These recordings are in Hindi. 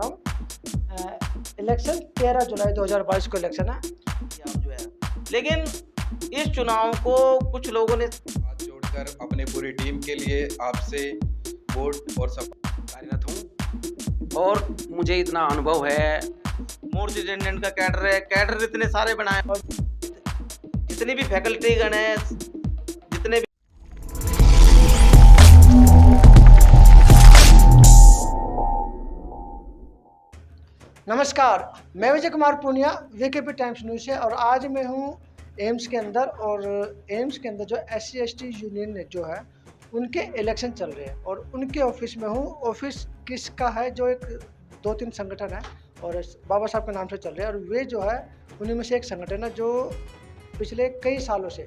हम इलेक्शन 13 जुलाई 2022 को इलेक्शन है। आप जो है, लेकिन इस चुनाव को कुछ लोगों ने हाथ जोड़कर अपने पूरी टीम के लिए आपसे वोट और सपोर्ट कार्यरत हूँ और मुझे इतना अनुभव है। मोर्च अटेंडेंट का कैडर है, कैडर इतने सारे बनाए और जितनी भी फैकल्टी गण है, जितने भी नमस्कार, मैं Vijay Kumar Poonia VKP times news से। और आज मैं हूँ एम्स के अंदर। और एम्स के अंदर जो SC/ST यूनियन जो है उनके इलेक्शन चल रहे हैं और उनके ऑफिस में हूँ। ऑफिस किसका है? जो एक 2-3 संगठन है और बाबा साहब के नाम से चल रहे हैं। और वे जो है उन्हीं में से एक संगठन है जो पिछले कई सालों से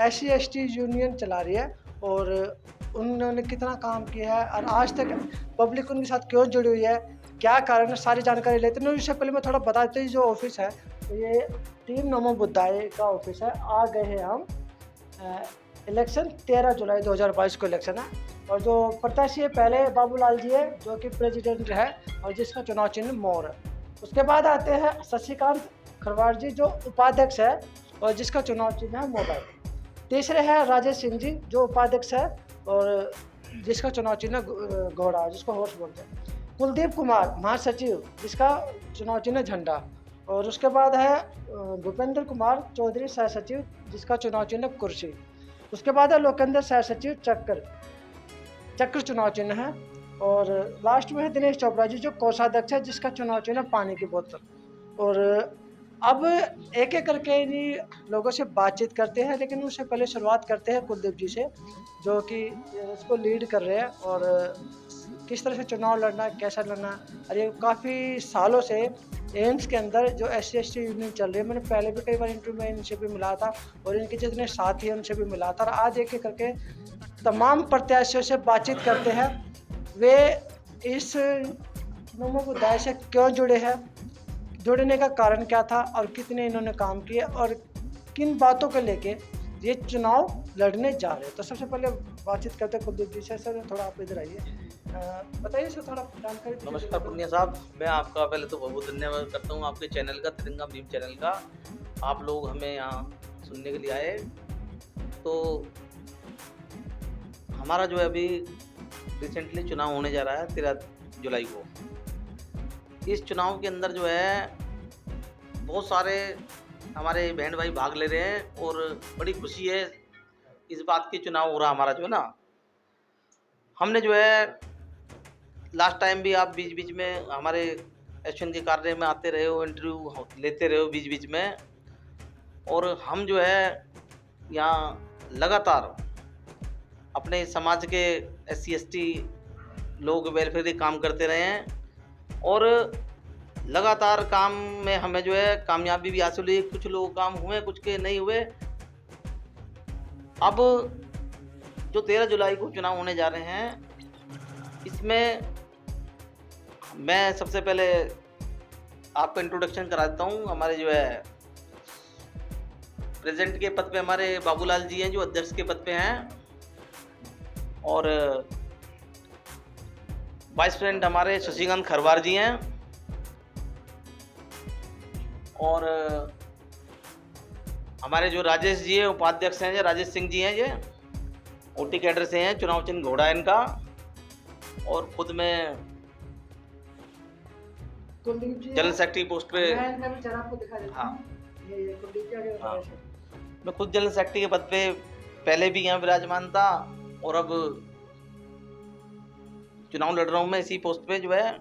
SC/ST यूनियन चला रही है। और उन्होंने कितना काम किया है और आज तक पब्लिक उनके साथ क्यों जुड़ी हुई है, क्या कारण है, सारी जानकारी लेते हैं। इससे पहले मैं थोड़ा बताते ही जो ऑफिस है तो ये टीम नमो बुद्धाय का ऑफिस है। आ गए हैं हम इलेक्शन 13 जुलाई 2022 को इलेक्शन है। और जो प्रत्याशी है पहले बाबूलाल जी है जो कि प्रेसिडेंट है और जिसका चुनाव चिन्ह मोर है। उसके बाद आते हैं शशिकांत खरवार जी जो उपाध्यक्ष है और जिसका चुनाव चिन्ह है मोबाइल। तीसरे है राजेश सिंह जी जो उपाध्यक्ष है और जिसका चुनाव चिन्ह घोड़ा जिसको हॉर्स बोलते हैं। कुलदीप कुमार महासचिव जिसका चुनाव चिन्ह झंडा। और उसके बाद है भूपेंद्र कुमार चौधरी सह सचिव जिसका चुनाव चिन्ह कुर्सी। उसके बाद है लोकेंद्र सह सचिव चक्र चुनाव चिन्ह है। और लास्ट में है दिनेश चोपड़ा जी जो कोषाध्यक्ष है जिसका चुनाव चिन्ह पानी की बोतल। और अब एक एक करके इन्हीं लोगों से बातचीत करते हैं, लेकिन उससे पहले शुरुआत करते हैं कुलदीप जी से जो कि इसको लीड कर रहे हैं और किस तरह से चुनाव लड़ना है, कैसा लड़ना है। और ये काफ़ी सालों से एम्स के अंदर जो SC/ST यूनियन चल रही है। मैंने पहले भी कई बार इंटरव्यू में इनसे भी मिला था और इनके जितने साथी हैं उनसे भी मिला था। और आज एक एक करके तमाम प्रत्याशियों से बातचीत करते हैं, वे इस नमो बुद्धाय से क्यों जुड़े हैं, जुड़ने का कारण क्या था और कितने इन्होंने काम किए और किन बातों को लेके ये चुनाव लड़ने जा रहे हैं। तो सबसे पहले बातचीत करते हैं कुलदीप जी से। सर थोड़ा आप इधर आइए, बताइए सर थोड़ा जानकारी। नमस्कार पुनिया साहब, मैं आपका पहले तो बहुत धन्यवाद करता हूँ आपके चैनल का, तिरंगा मीम चैनल का। आप लोग हमें यहाँ सुनने के लिए आए। तो हमारा जो है अभी रिसेंटली चुनाव होने जा रहा है 13 जुलाई को। इस चुनाव के अंदर जो है बहुत सारे हमारे बहन भाई भाग ले रहे हैं और बड़ी खुशी है इस बात की चुनाव हो रहा हमारा जो है ना। हमने जो है लास्ट टाइम भी आप बीच बीच में हमारे एसएन के कार्य में आते रहे हो, इंटरव्यू लेते रहे हो बीच बीच में। और हम जो है यहाँ लगातार अपने समाज के SC/ST लोग वेलफेयर के काम करते रहे हैं और लगातार काम में हमें जो है कामयाबी भी हासिल हुई। कुछ लोग काम हुए, कुछ के नहीं हुए। अब जो 13 जुलाई को चुनाव होने जा रहे हैं इसमें मैं सबसे पहले आपको इंट्रोडक्शन करा देता हूँ। हमारे जो है प्रेसिडेंट के पद पे हमारे बाबूलाल जी हैं जो अध्यक्ष के पद पे हैं। और वाइस प्रेसिडेंट हमारे शशिकांत खरवार जी हैं। और हमारे जो राजेश जी हैं उपाध्यक्ष हैं, राजेश सिंह जी हैं, ये OT कैडर से हैं, चुनाव चिन्ह घोड़ा है इनका। और खुद में जनरल सेक्रेटरी पोस्ट पे हाँ, मैं खुद जनरल सेक्रेटरी के पद पे पहले भी यहाँ विराजमान था और अब चुनाव लड़ रहा हूँ मैं इसी पोस्ट पे। जो है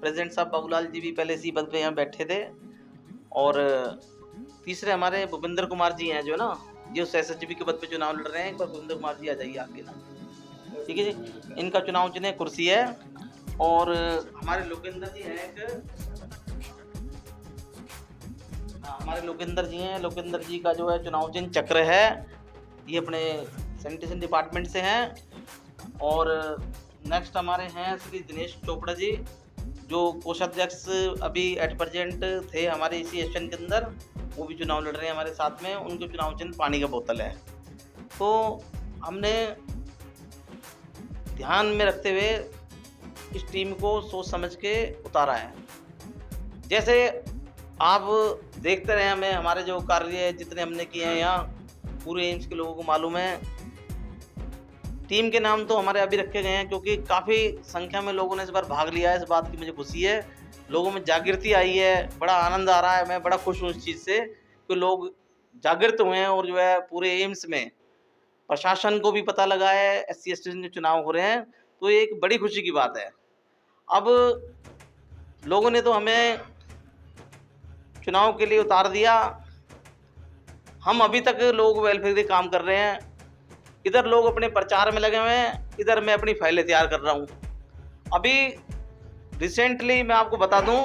प्रेसिडेंट साहब बाबूलाल जी भी पहले इसी पद पे यहाँ बैठे थे। और तीसरे हमारे भूपेंद्र कुमार जी हैं जो ना, जो SSGB के पद पे चुनाव लड़ रहे हैं। एक बार भूपेंद्र कुमार जी आ जाइए आगे ना, ठीक है जी। इनका चुनाव चिन्ह कुर्सी है। और हमारे लोकेंद्र जी हैं हमारे लोकेंद्र जी हैं। लोकेंद्र जी का जो है चुनाव चिन्ह चक्र है। ये अपने सैनिटेशन डिपार्टमेंट से हैं। और नेक्स्ट हमारे हैं श्री दिनेश चोपड़ा जी जो कोषाध्यक्ष अभी एट प्रेजेंट थे हमारे इसी एसएन के अंदर, वो भी चुनाव लड़ रहे हैं हमारे साथ में। उनके चुनाव चिन्ह पानी का बोतल है। तो हमने ध्यान में रखते हुए इस टीम को सोच समझ के उतारा है। जैसे आप देखते रहे, हमें हमारे जो कार्य जितने हमने किए हैं यहाँ, पूरे एम्स के लोगों को मालूम है। टीम के नाम तो हमारे अभी रखे गए हैं क्योंकि काफ़ी संख्या में लोगों ने इस बार भाग लिया है। इस बात की मुझे खुशी है, लोगों में जागृति आई है, बड़ा आनंद आ रहा है। मैं बड़ा खुश हूँ इस चीज़ से कि लोग जागृत हुए हैं और जो है पूरे एम्स में प्रशासन को भी पता लगा है SC ST जो चुनाव हो रहे हैं, तो ये एक बड़ी खुशी की बात है। अब लोगों ने तो हमें चुनाव के लिए उतार दिया, हम अभी तक लोग वेलफेयर के काम कर रहे हैं। इधर लोग अपने प्रचार में लगे हुए हैं, इधर मैं अपनी फाइलें तैयार कर रहा हूँ। अभी रिसेंटली मैं आपको बता दूँ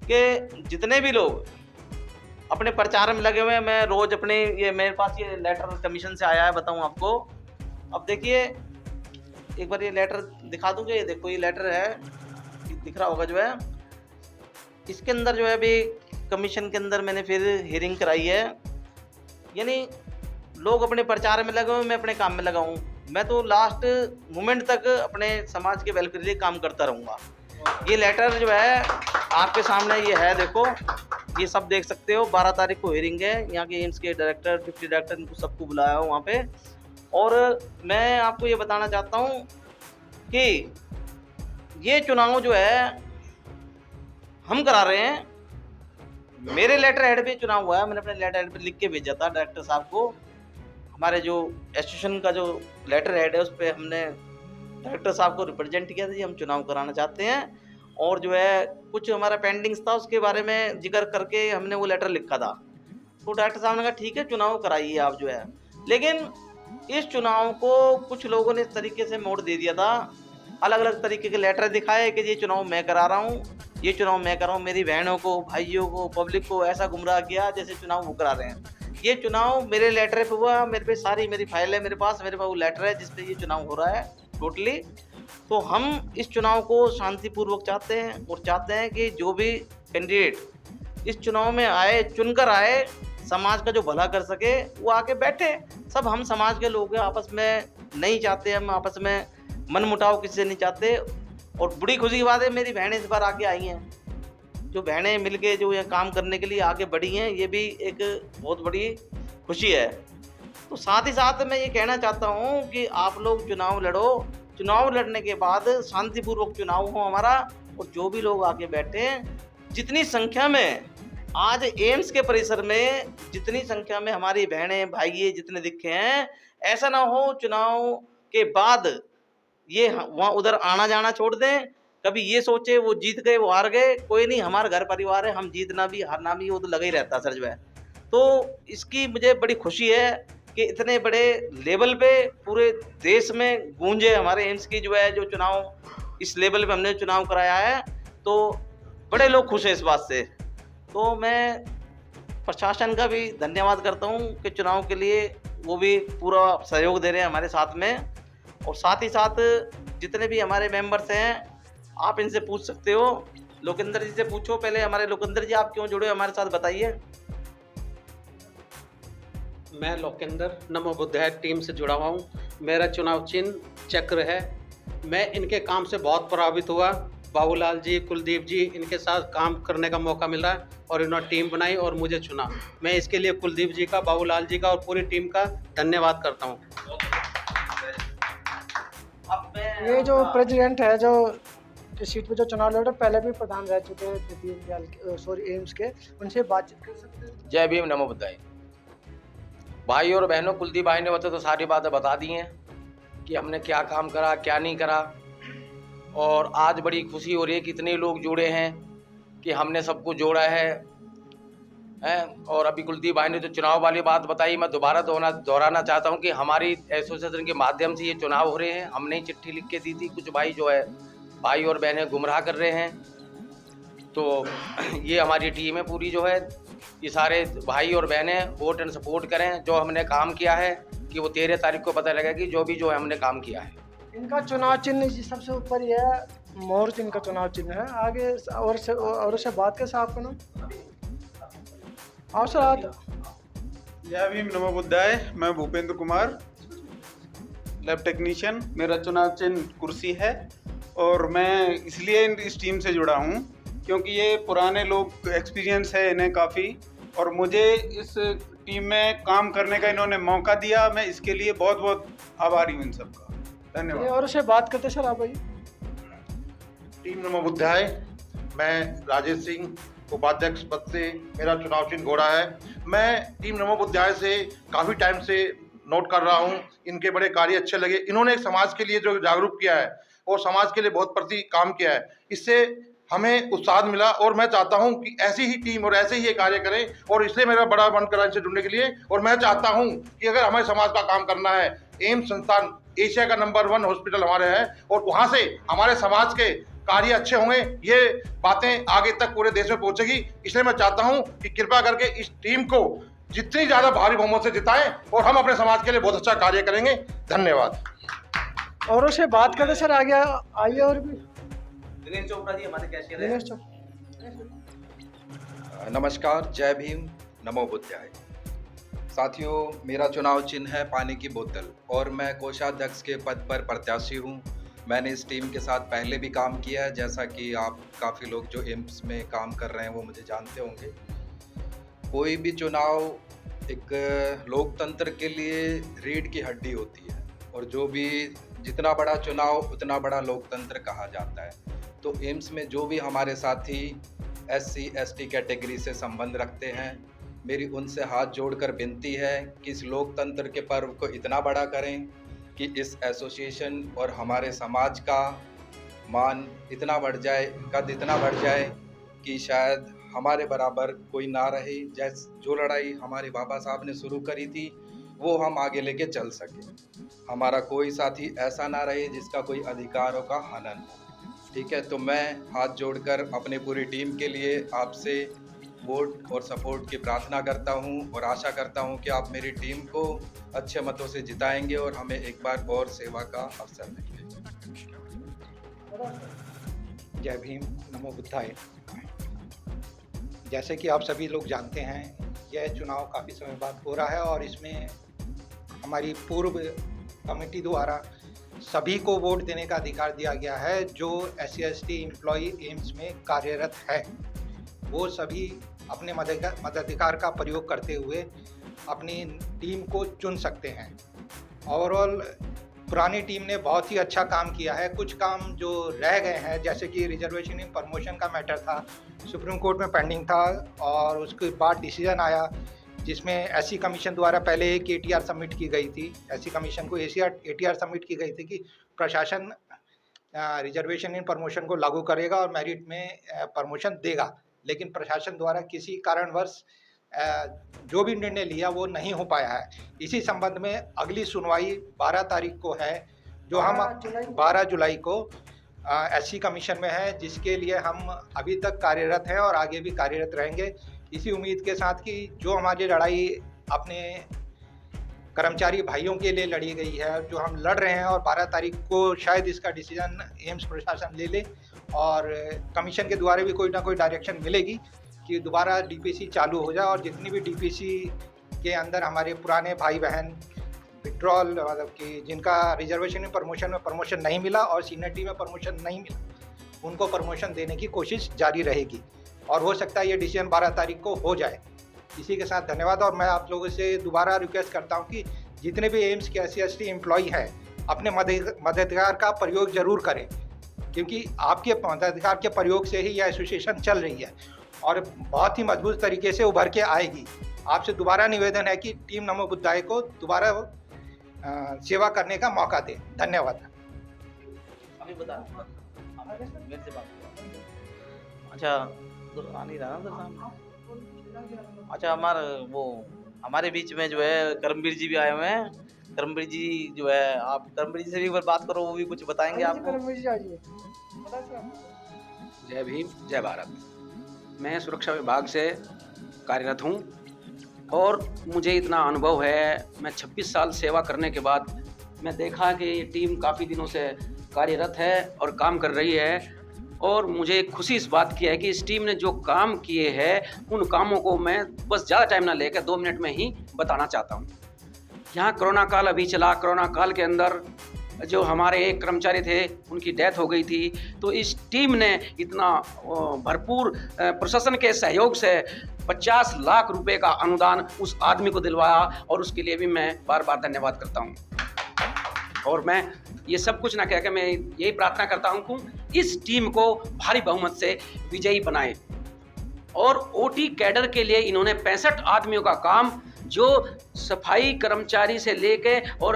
कि जितने भी लोग अपने प्रचार में लगे हुए हैं, मैं रोज़ अपने ये मेरे पास ये लेटर कमीशन से आया है, बताऊँ आपको। अब देखिए, एक बार ये लेटर दिखा दूँगा। ये देखो, ये लेटर है, दिख रहा होगा जो है। इसके अंदर जो है अभी कमीशन के अंदर मैंने फिर हियरिंग कराई है। यानी लोग अपने प्रचार में लगे हुए, मैं अपने काम में लगा हूँ। मैं तो लास्ट मोमेंट तक अपने समाज के वेलफेयर के लिए काम करता रहूँगा। ये लेटर जो है आपके सामने ये है, देखो, ये सब देख सकते हो। 12 तारीख को हियरिंग है, यहाँ के एम्स के डायरेक्टर, डिप्टी डायरेक्टर, इनको सबको बुलाया हो वहाँ पे। और मैं आपको ये बताना चाहता हूँ कि ये चुनाव जो है हम करा रहे हैं। मेरे लेटर हेड पे चुनाव हुआ है, मैंने अपने लेटर हेड पे लिख के भेजा था डायरेक्टर साहब को। हमारे जो एसोसिएशन का जो लेटर हेड है, उस पर हमने डायरेक्टर साहब को रिप्रेजेंट किया था जी, हम चुनाव कराना चाहते हैं। और जो है कुछ हमारा पेंडिंग्स था, उसके बारे में जिक्र करके हमने वो लेटर लिखा था। तो डायरेक्टर साहब ने कहा ठीक है, चुनाव कराइए आप जो है। लेकिन इस चुनाव को कुछ लोगों ने इस तरीके से मोड़ दे दिया था, अलग अलग तरीके के लेटर दिखाए कि ये चुनाव मैं करा रहा हूँ, ये चुनाव मैं कर रहा हूँ। मेरी बहनों को, भाइयों को, पब्लिक को ऐसा गुमराह किया जैसे चुनाव वो करा रहे हैं। ये चुनाव मेरे लेटर पे हुआ, मेरे पे सारी मेरी फाइल है, मेरे पास वो लेटर है जिस पे ये चुनाव हो रहा है टोटली। तो हम इस चुनाव को शांतिपूर्वक चाहते हैं और चाहते हैं कि जो भी कैंडिडेट इस चुनाव में आए, चुनकर आए, समाज का जो भला कर सके, वो आके बैठे। सब हम समाज के लोग हैं, आपस में नहीं चाहते, हम आपस में मन मुटाव किसी से नहीं चाहते। और बड़ी खुशी की बात है, मेरी बहनें इस बार आगे आई हैं, जो बहनें मिलके जो ये काम करने के लिए आगे बढ़ी हैं, ये भी एक बहुत बड़ी खुशी है। तो साथ ही साथ मैं ये कहना चाहता हूँ कि आप लोग चुनाव लड़ो, चुनाव लड़ने के बाद शांतिपूर्वक चुनाव हो हमारा। और जो भी लोग आगे बैठे हैं, जितनी संख्या में आज एम्स के परिसर में, जितनी संख्या में हमारी बहनें भाई जितने दिखे हैं, ऐसा ना हो चुनाव के बाद ये वहाँ उधर आना जाना छोड़ दें, कभी ये सोचे वो जीत गए वो हार गए। कोई नहीं, हमारा घर परिवार है, हम जीतना भी हारना भी वो तो लगा ही रहता सर जो है। तो इसकी मुझे बड़ी खुशी है कि इतने बड़े लेवल पे पूरे देश में गूंजे हमारे एम्स की जो है, जो चुनाव इस लेवल पे हमने चुनाव कराया है, तो बड़े लोग खुश हैं इस बात से। तो मैं प्रशासन का भी धन्यवाद करता हूँ कि चुनाव के लिए वो भी पूरा सहयोग दे रहे हैं हमारे साथ में। और साथ ही साथ जितने भी हमारे मेंबर्स हैं, आप इनसे पूछ सकते हो। लोकेंद्र जी से पूछो पहले। हमारे लोकेंद्र जी, आप क्यों जुड़े हमारे साथ, बताइए। मैं लोकेंद्र नमो बुद्धाय टीम से जुड़ा हुआ हूँ। मेरा चुनाव चिन्ह चक्र है। मैं इनके काम से बहुत प्रभावित हुआ। बाबूलाल जी, कुलदीप जी, इनके साथ काम करने का मौका मिला और इन्होंने टीम बनाई और मुझे चुना। मैं इसके लिए कुलदीप जी का, बाबूलाल जी का और पूरी टीम का धन्यवाद करता हूँ। ये जो प्रेसिडेंट है, जो इस सीट पे जो चुनाव लड़ रहे, पहले भी प्रधान रह चुके हैं दीनदयाल एम्स के, उनसे बातचीत कर सकते हैं। जय भीम, नमो बुद्धाय। भाई और बहनों, कुलदीप भाई ने तो सारी बातें बता दी हैं कि हमने क्या काम करा, क्या नहीं करा। और आज बड़ी खुशी हो रही है कि इतने लोग जुड़े हैं कि हमने सबको जोड़ा है। और अभी कुलदीप भाई ने जो चुनाव वाली बात बताई, मैं दोबारा दोहराना चाहता हूं कि हमारी एसोसिएशन के माध्यम से ये चुनाव हो रहे हैं। हमने ही चिट्ठी लिख के दी थी। कुछ भाई जो है, भाई और बहनें गुमराह कर रहे हैं, तो ये हमारी टीम है पूरी जो है, ये सारे भाई और बहनें वोट एंड सपोर्ट करें। जो हमने काम किया है कि वो 13 तारीख को पता लगेगा कि जो भी जो है हमने काम किया है। इनका चुनाव चिन्ह सबसे ऊपर ही है, मोर इनका चुनाव चिन्ह है। आगे और से बात कैसे आपका नाम? जय भीम, नमो बुद्धाय। मैं भूपेंद्र कुमार, लैब टेक्नीशियन। मेरा चुनाव चिन्ह कुर्सी है और मैं इसलिए इस टीम से जुड़ा हूँ क्योंकि ये पुराने लोग, एक्सपीरियंस है इन्हें काफ़ी, और मुझे इस टीम में काम करने का इन्होंने मौका दिया। मैं इसके लिए बहुत बहुत आभारी हूँ इन सबका। धन्यवाद। और उससे बात करते सर आप भाई। टीम नमो बुद्धाय, मैं राजेश सिंह, उपाध्यक्ष पद से मेरा चुनाव चिन्ह घोड़ा है। मैं टीम नमो बुद्धाय से काफ़ी टाइम से नोट कर रहा हूँ, इनके बड़े कार्य अच्छे लगे। इन्होंने एक समाज के लिए जो जागरूक किया है और समाज के लिए बहुत प्रति काम किया है, इससे हमें उत्साह मिला और मैं चाहता हूं कि ऐसी ही टीम और ऐसे ही ये कार्य करें, और इसलिए मेरा बड़ा मन करा इनसे जुड़ने के लिए। और मैं चाहता हूं कि अगर हमें समाज का काम करना है, एम्स संस्थान एशिया का नंबर 1 हॉस्पिटल हमारे है और वहां से हमारे समाज के कार्य अच्छे होंगे, ये बातें आगे तक पूरे देश में पहुंचेगी। इसलिए मैं चाहता हूं कि कृपा करके इस टीम को जितनी ज़्यादा भारी बहुमत से जिताएं और हम अपने समाज के लिए बहुत अच्छा कार्य करेंगे। धन्यवाद। और उससे बात करते सर आगे आइए। और भी दिनेश चोपड़ा जी हमारे कैशियर हैं। दिनेश चौक। नमस्कार, जय भीम, नमो बुद्धाय। साथियों, मेरा चुनाव चिन्ह है पानी की बोतल और मैं कोषाध्यक्ष के पद पर प्रत्याशी हूं। मैंने इस टीम के साथ पहले भी काम किया है, जैसा कि आप काफ़ी लोग जो एम्स में काम कर रहे हैं वो मुझे जानते होंगे। कोई भी चुनाव एक लोकतंत्र के लिए रीढ़ की हड्डी होती है और जो भी जितना बड़ा चुनाव उतना बड़ा लोकतंत्र कहा जाता है। तो एम्स में जो भी हमारे साथी SC ST कैटेगरी से संबंध रखते हैं, मेरी उनसे हाथ जोड़कर विनती है कि इस लोकतंत्र के पर्व को इतना बड़ा करें कि इस एसोसिएशन और हमारे समाज का मान इतना बढ़ जाए, कद इतना बढ़ जाए कि शायद हमारे बराबर कोई ना रहे। जैसे जो लड़ाई हमारे बाबा साहब ने शुरू करी थी वो हम आगे लेके चल सके। हमारा कोई साथी ऐसा ना रहे जिसका कोई अधिकारों का हनन हो। ठीक है, तो मैं हाथ जोड़कर अपने पूरी टीम के लिए आपसे वोट और सपोर्ट की प्रार्थना करता हूं और आशा करता हूं कि आप मेरी टीम को अच्छे मतों से जिताएंगे और हमें एक बार और सेवा का अवसर देंगे। जय भीम, नमो बुद्धाय। जैसे कि आप सभी लोग जानते हैं, यह चुनाव काफ़ी समय बाद हो रहा है और इसमें हमारी पूर्व कमेटी द्वारा सभी को वोट देने का अधिकार दिया गया है। जो SC ST एम्प्लॉई एम्स में कार्यरत है वो सभी अपने मताधिकार का प्रयोग करते हुए अपनी टीम को चुन सकते हैं। ओवरऑल पुरानी टीम ने बहुत ही अच्छा काम किया है। कुछ काम जो रह गए हैं, जैसे कि रिजर्वेशन इन प्रमोशन का मैटर था, सुप्रीम कोर्ट में पेंडिंग था और उसके बाद डिसीजन आया जिसमें SC कमीशन द्वारा पहले एक ATR सबमिट की गई थी। SC कमीशन को ATR सबमिट की गई थी कि प्रशासन रिजर्वेशन इन प्रमोशन को लागू करेगा और मेरिट में प्रमोशन देगा, लेकिन प्रशासन द्वारा किसी कारणवश जो भी निर्णय लिया वो नहीं हो पाया है। इसी संबंध में अगली सुनवाई 12 तारीख को है, जो हम 12 जुलाई को SC कमीशन में है, जिसके लिए हम अभी तक कार्यरत हैं और आगे भी कार्यरत रहेंगे। इसी उम्मीद के साथ कि जो हमारी लड़ाई अपने कर्मचारी भाइयों के लिए लड़ी गई है, जो हम लड़ रहे हैं, और 12 तारीख को शायद इसका डिसीजन एम्स प्रशासन ले ले और कमीशन के द्वारा भी कोई ना कोई डायरेक्शन मिलेगी कि दोबारा DPC चालू हो जाए और जितनी भी DPC के अंदर हमारे पुराने भाई बहन विड्रॉल, मतलब कि जिनका रिजर्वेशन में प्रमोशन नहीं मिला और सीनियरिटी में प्रमोशन नहीं मिला, उनको प्रमोशन देने की कोशिश जारी रहेगी और हो सकता है ये डिसीजन 12 तारीख को हो जाए। इसी के साथ धन्यवाद। और मैं आप लोगों से दोबारा रिक्वेस्ट करता हूं कि जितने भी एम्स के SC ST एम्प्लॉई हैं अपने मताधिकार का प्रयोग जरूर करें, क्योंकि आपके मताधिकार के प्रयोग से ही यह एसोसिएशन चल रही है और बहुत ही मजबूत तरीके से उभर के आएगी। आपसे दोबारा निवेदन है कि टीम नमो बुद्धाय को दोबारा सेवा करने का मौका दें। धन्यवाद। अभी बता मेरे से बात हुआ। अच्छा आ नहीं रहा ना सामने। अच्छा हमारे बीच में जो है करमवीर जी भी आए हुए हैं। करमवीर जी जो है, आप करमवीर जी से भी एक बार बात करो, वो भी कुछ बताएंगे आपको। करमवीर जी आइए। जय भीम, जय भारत। मैं सुरक्षा विभाग से कार्यरत हूं और मुझे इतना अनुभव है, मैं 26 साल सेवा करने के बाद मैं देखा कि ये टीम काफ़ी दिनों से कार्यरत है और काम कर रही है और मुझे खुशी इस बात की है कि इस टीम ने जो काम किए हैं उन कामों को मैं बस ज़्यादा टाइम ना लेकर 2 मिनट में ही बताना चाहता हूँ। यहाँ कोरोना काल अभी चला, कोरोना काल के अंदर जो हमारे एक कर्मचारी थे उनकी डेथ हो गई थी, तो इस टीम ने इतना भरपूर प्रशासन के सहयोग से 50 लाख रुपए का अनुदान उस आदमी को दिलवाया, और उसके लिए भी मैं बार बार धन्यवाद करता हूँ। और मैं ये सब कुछ ना कह के मैं यही प्रार्थना करता हूँ कि इस टीम को भारी बहुमत से विजयी बनाए। और ओटी कैडर के लिए इन्होंने 65 आदमियों का काम, जो सफाई कर्मचारी से लेके और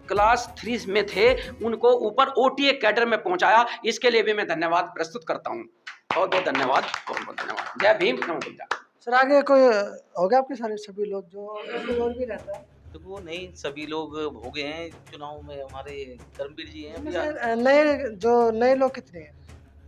क्लास 3 में थे, उनको ऊपर ओटीए कैडर में पहुंचाया। इसके लिए भी मैं धन्यवाद प्रस्तुत करता हूं। बहुत बहुत धन्यवाद, बहुत बहुत धन्यवाद। जय भीम, नमो बुद्धाय। सर आगे कोई हो गया आपके सारे सभी लोग जो कोई और भी रहता है? तो वो नहीं, सभी लोग हो गए हैं चुनाव में। हमारे धर्मवीर जी हैं, इनमें से नए लोग कितने हैं?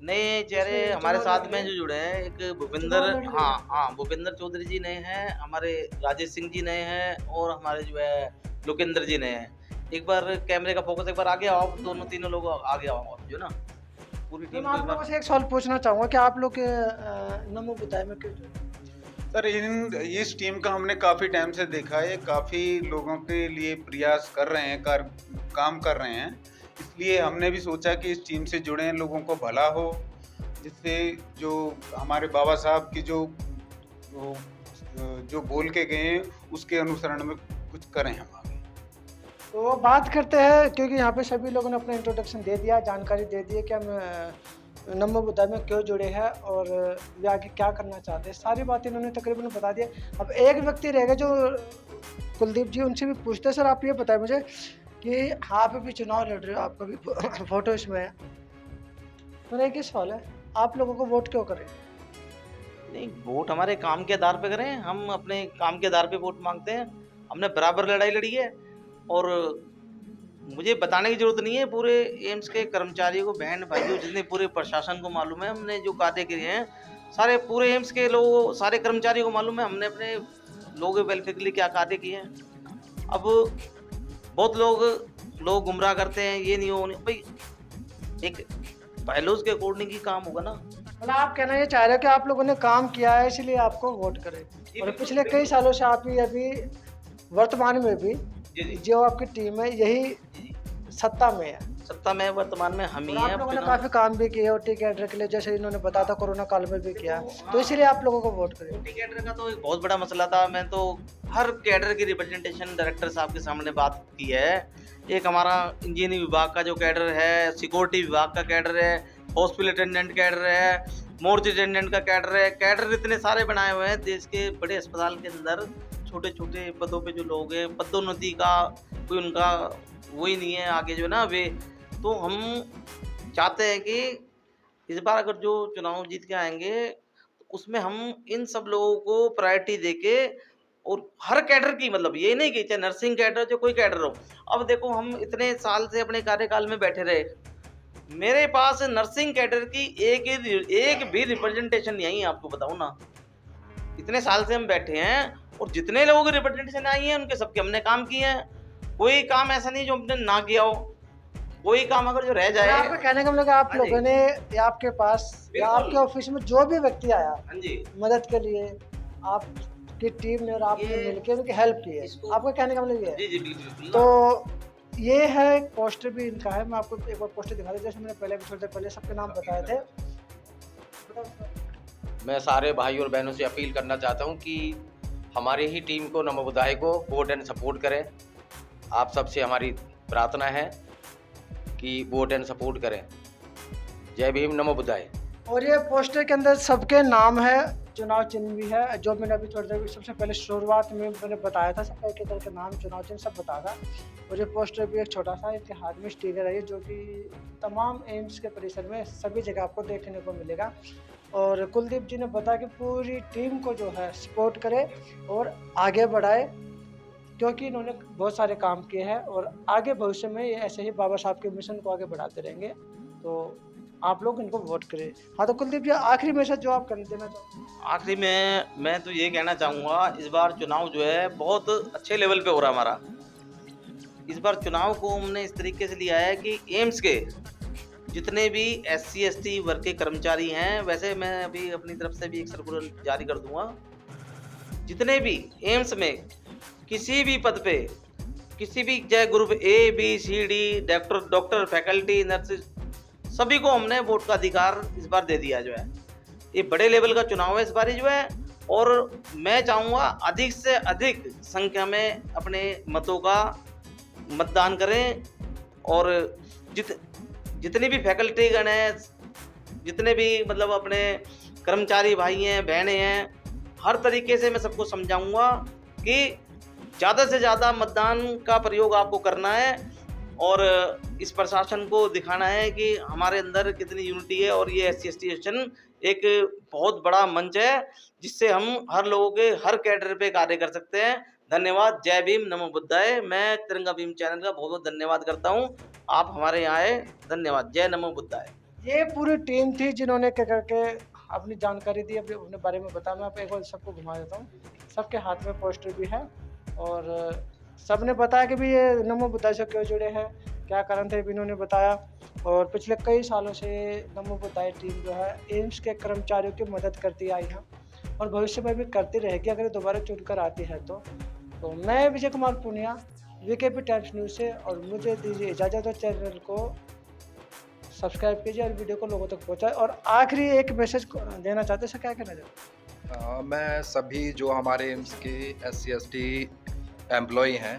नए चेहरे इसमें हमारे चुनाव साथ में जो जुड़े हैं, एक चुनाव भूपेंद्र, लड़ रहे हैं। हाँ भूपेंद्र चौधरी जी नए हैं, हमारे राजेश सिंह जी नए हैं, और हमारे जो है लोकेंद्र जी नए हैं। एक बार कैमरे का फोकस एक बार आगे आओ, दोनों तीनों लोग आगे आओ जो ना पूरी तो टीम मैं आप लोगों से एक सवाल पूछना चाहूँगा कि आप लोग नमो बुद्धाय में क्यों जुड़े? सर इस टीम का हमने काफ़ी टाइम से देखा है, काफ़ी लोगों के लिए प्रयास कर रहे हैं, काम कर रहे हैं। इसलिए हमने भी सोचा कि इस टीम से जुड़े लोगों को भला हो, जिससे जो हमारे बाबा साहब की जो बोल के गए हैं उसके अनुसरण में कुछ करें हम आगे। तो बात करते हैं, क्योंकि यहाँ पे सभी लोगों ने अपना इंट्रोडक्शन दे दिया, जानकारी दे दी है कि हम नमो बुद्धाय में क्यों जुड़े हैं और वे आगे क्या करना चाहते हैं। सारी बातें इन्होंने तकरीबन बता दिया। अब एक व्यक्ति रहेगा जो कुलदीप जी, उनसे भी पूछते हैं। सर आप ये बताएं मुझे कि आप भी चुनाव लड़ रहे हो, आपका भी फोटो इसमें है, मेरा एक ही सवाल है, आप लोगों को वोट क्यों करें? नहीं, वोट हमारे काम के आधार पे करें, हम अपने काम के आधार पे वोट मांगते हैं। हमने बराबर लड़ाई लड़ी है, और मुझे बताने की जरूरत नहीं है, पूरे एम्स के कर्मचारियों को, बहन भाइयों, जितने पूरे प्रशासन को मालूम है हमने जो कार्य किए हैं, सारे पूरे एम्स के लोग, सारे कर्मचारियों को मालूम है हमने अपने लोगों के वेलफेयर के लिए क्या कार्य किए हैं। अब बहुत लोग गुमराह करते हैं, ये नहीं हो भाई, एक पहलूज के अकॉर्डिंग ही काम होगा ना। मतलब आप कहना ये चाह रहे हो कि आप लोगों ने काम किया है इसलिए आपको वोट करें, और पिछले कई सालों से आप ही अभी वर्तमान में भी जो आपकी टीम है यही सत्ता में है। सत्ता में वर्तमान में हम ही और हैं। आप लोगों ने काफी काम भी किए ओटी कैडर के लिए, जैसे इन्होंने बताया था कोरोना काल में भी किया, तो इसलिए आप लोगों को वोट करें। ओटी कैडर का तो एक बहुत बड़ा मसला था। मैं तो हर कैडर की रिप्रेजेंटेशन डायरेक्टर साहब के सामने बात की है। एक हमारा इंजीनियरिंग विभाग का जो कैडर है, सिक्योरिटी विभाग का कैडर है, हॉस्पिटल अटेंडेंट कैडर है, मोर्च अटेंडेंट का कैडर है। कैडर इतने सारे बनाए हुए हैं देश के बड़े अस्पताल के अंदर। छोटे छोटे पदों पे जो लोग हैं, पदोन्नति का कोई उनका वही नहीं है आगे जो है ना वे। तो हम चाहते हैं कि इस बार अगर जो चुनाव जीत के आएंगे उसमें हम इन सब लोगों को प्रायोरिटी देके, और हर कैडर की, मतलब ये नहीं कि चाहे नर्सिंग कैडर जो कोई कैडर हो। अब देखो हम इतने साल से अपने कार्यकाल में बैठे रहे, मेरे पास नर्सिंग कैडर की एक भी रिप्रेजेंटेशन नहीं आई, आपको बताऊं ना। इतने साल से हम बैठे हैं और जितने लोगों की रिप्रेजेंटेशन आई है उनके सबके हमने काम किए हैं। कोई काम ऐसा नहीं जो हमने ना किया हो, कोई काम अगर जो रह जाए। आपका कहने का मतलब आप लोगों ने या आपके पास या आपके ऑफिस में जो भी व्यक्ति आया मदद के लिए, आपकी टीम ने और आपने मिलकर उनकी हेल्प की है, आपका कहने का मतलब ये है? जी बिल्कुल। तो ये है, पोस्टर भी इनका है। मैं आपको एक बार पोस्टर दिखा दूं, जैसे मैंने पहले भी थोड़ी देर पहले सबके नाम बताए थे। मैं सारे भाई और बहनों से अपील करना चाहता हूं कि हमारी ही टीम को, नमो बुद्धाय को वोट एंड सपोर्ट करें। आप सबसे हमारी प्रार्थना है कि वोट एंड सपोर्ट करें। जय भीम, नमो बुद्धाय। और ये पोस्टर के अंदर सबके नाम है, चुनाव चिन्ह भी है, जो मैंने अभी थोड़ी देर सबसे पहले शुरुआत में मैंने बताया था, सब एक एक के नाम, चुनाव चिन्ह सब बताया था। और ये पोस्टर भी एक छोटा सा इनके हाथ में स्टिकर है, जो कि तमाम एम्स के परिसर में सभी जगह आपको देखने को मिलेगा। और कुलदीप जी ने बताया कि पूरी टीम को जो है सपोर्ट करे और आगे बढ़ाए, क्योंकि इन्होंने बहुत सारे काम किए हैं और आगे भविष्य में ये ऐसे ही बाबा साहब के मिशन को आगे बढ़ाते रहेंगे। तो आप लोग इनको वोट करें। हाँ, तो कुलदीप जी आखिरी मैसेज जो आप करना देना चाहते हैं? आखिरी में मैं तो ये कहना चाहूँगा, इस बार चुनाव जो है बहुत अच्छे लेवल पे हो रहा है हमारा। इस बार चुनाव को हमने इस तरीके से लिया है कि एम्स के जितने भी SC ST वर्ग के कर्मचारी हैं, वैसे मैं अभी अपनी तरफ से भी एक सर्कुलर जारी कर दूंगा, जितने भी एम्स में किसी भी पद पे किसी भी चाहे group A B C D doctor faculty nurses सभी को हमने वोट का अधिकार इस बार दे दिया जो है। ये बड़े लेवल का चुनाव है इस बार जो है, और मैं चाहूँगा अधिक से अधिक संख्या में अपने मतों का मतदान करें, और जितने भी फैकल्टीगण हैं, जितने भी मतलब अपने कर्मचारी भाई हैं बहनें हैं, हर तरीके से मैं सबको समझाऊंगा कि ज़्यादा से ज़्यादा मतदान का प्रयोग आपको करना है, और इस प्रशासन को दिखाना है कि हमारे अंदर कितनी यूनिटी है। और ये SC ST एसोसिएशन एक बहुत बड़ा मंच है जिससे हम हर लोगों के हर कैडर पे कार्य कर सकते हैं। धन्यवाद। जय भीम, नमो बुद्धाय। मैं तिरंगा भीम चैनल का बहुत बहुत धन्यवाद करता हूँ, आप हमारे यहाँ आए, धन्यवाद। जय नमो बुद्धाय। ये पूरी टीम थी जिन्होंने क्या करके अपनी जानकारी दी, अपने बारे में बताया। मैं आप एक बार सबको घुमा देता हूँ। सबके हाथ में पोस्टर भी है, और सबने बताया कि भी ये नमो बुद्धाय से क्यों जुड़े हैं, क्या कारण थे, भी इन्होंने बताया। और पिछले कई सालों से नमो बुद्धाय टीम जो है एम्स के कर्मचारियों की मदद करती आई है, और भविष्य में भी करती रहेगी अगर दोबारा चुनकर आती है तो मैं Vijay Kumar Punia, VKP times news से, और मुझे दीजिए इजाज़त। और चैनल को सब्सक्राइब कीजिए और वीडियो को लोगों तक पहुंचाएं। और आखिरी एक मैसेज देना चाहते हैं, क्या कहना चाहते? मैं सभी जो हमारे एम्स के SC ST एम्प्लॉई हैं,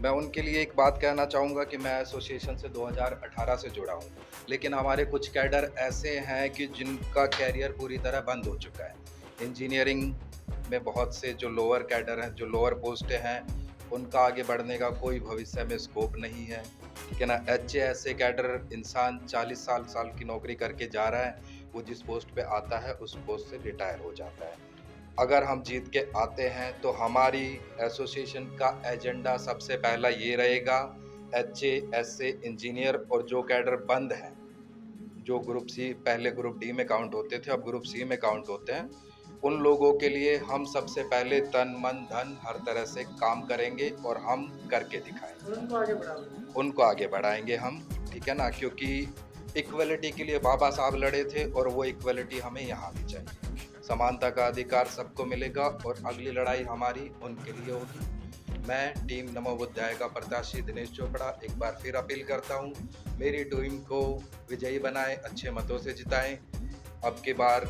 मैं उनके लिए एक बात कहना चाहूँगा कि मैं एसोसिएशन से 2018 से जुड़ा हूँ, लेकिन हमारे कुछ कैडर ऐसे हैं कि जिनका कैरियर पूरी तरह बंद हो चुका है। इंजीनियरिंग में बहुत से जो लोअर कैडर हैं, जो लोअर पोस्टें हैं, उनका आगे बढ़ने का कोई भविष्य में स्कोप नहीं है, ठीक है ना। HA ऐसे कैडर इंसान 40 साल की नौकरी करके जा रहा है, वो जिस पोस्ट पे आता है उस पोस्ट से रिटायर हो जाता है। अगर हम जीत के आते हैं तो हमारी एसोसिएशन का एजेंडा सबसे पहला ये रहेगा, HA SA इंजीनियर और जो कैडर बंद हैं, जो ग्रुप C पहले ग्रुप D में काउंट होते थे, अब ग्रुप C में काउंट होते हैं, उन लोगों के लिए हम सबसे पहले तन मन धन हर तरह से काम करेंगे और हम करके दिखाएंगे, उनको आगे बढ़ाएंगे हम, ठीक है ना। क्योंकि इक्वलिटी के लिए बाबा साहब लड़े थे, और वो इक्वलिटी हमें यहाँ भी चाहिए। समानता का अधिकार सबको मिलेगा, और अगली लड़ाई हमारी उनके लिए होगी। मैं टीम नमो बुद्धाय का प्रत्याशी दिनेश चोपड़ा एक बार फिर अपील करता हूँ, मेरी टीम को विजयी बनाएं, अच्छे मतों से जिताएं। अब की बार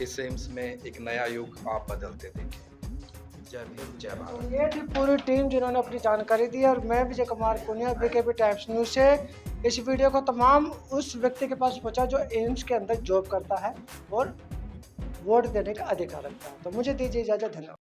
इस एम्स में एक नया युग आप बदलते देखें। जय भीम, जय भारत। ये थी पूरी टीम जिन्होंने अपनी जानकारी दी, और मैं Vijay Kumar Punia, VKP times news से इस वीडियो को तमाम उस व्यक्ति के पास पहुंचा जो एम्स के अंदर जॉब करता है और वोट देने का अधिकार रखता है। तो मुझे दीजिए इजाज़त, धन्यवाद।